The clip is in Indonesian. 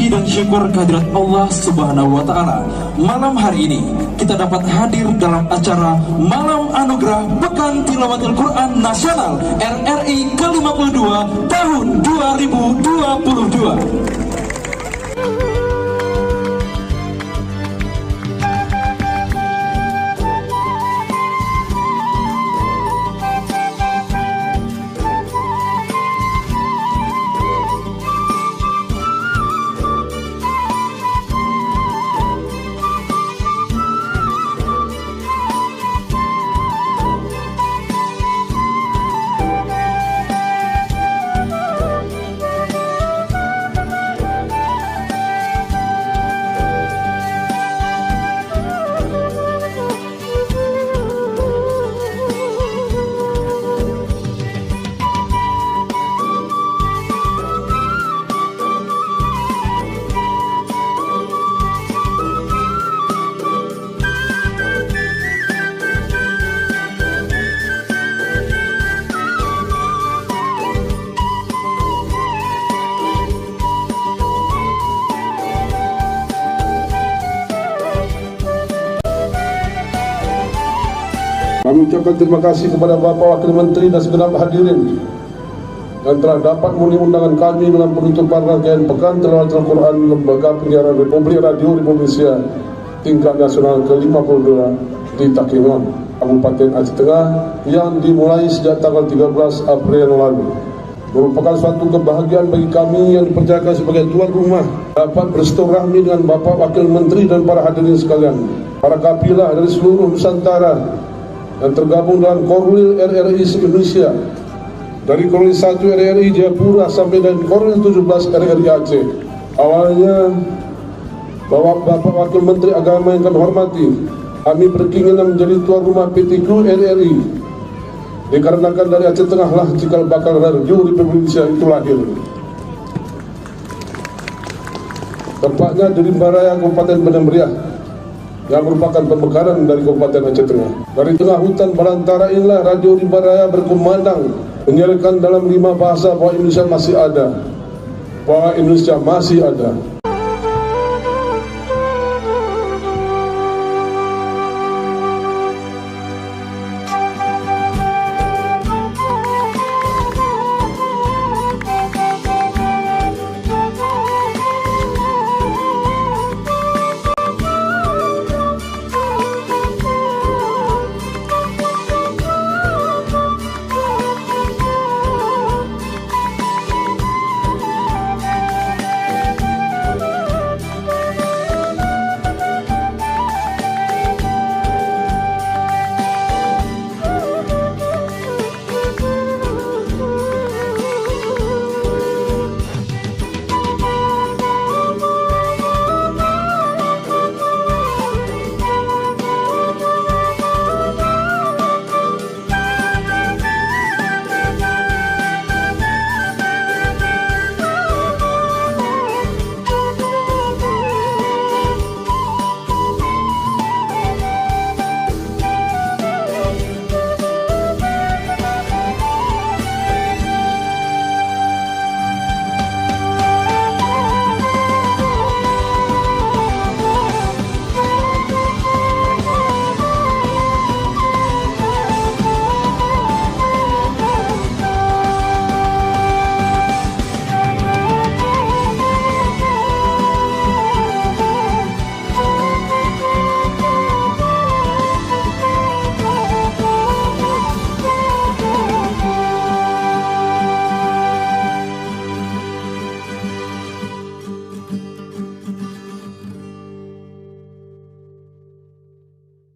puji dan syukur kehadirat Allah Subhanahu wa Ta'ala. Malam hari ini kita dapat hadir dalam acara Malam Anugerah Pekan Tilawatil Quran Nasional RRI ke-52 tahun 2022. Kami ucapkan terima kasih kepada Bapak Wakil Menteri dan segenap hadirin yang telah dapat memenuhi undangan kami dalam penutupan rangkaian Pekan Tilawatil Quran Lembaga Penyiaran Republik Radio Indonesia tingkat nasional ke-52 di Takengon, Kabupaten Aceh Tengah yang dimulai sejak tanggal 13 April yang lalu. Merupakan suatu kebahagiaan bagi kami yang dipercayakan sebagai tuan rumah dapat bersilaturahmi dengan Bapak Wakil Menteri dan para hadirin sekalian, para kafilah dari seluruh Nusantara yang tergabung dalam Korwil RRI Indonesia, dari Korwil 1 RRI Jayapura sampai dan Korwil 17 RRI Aceh. Awalnya, Bapak Wakil Menteri Agama yang kami hormati, kami berkeinginan menjadi tuan rumah PTQ RRI dikarenakan dari Aceh Tengah lah cikal bakal radio Republik Indonesia itu lahir. Tempatnya di Rimbaraya, Kabupaten Padang Meriah, yang merupakan pemekaran dari Kabupaten Aceh Tengah. Dari tengah hutan belantara inilah Radio Rimbaraya berkumandang menyiarkan dalam 5 bahasa bahwa Indonesia masih ada.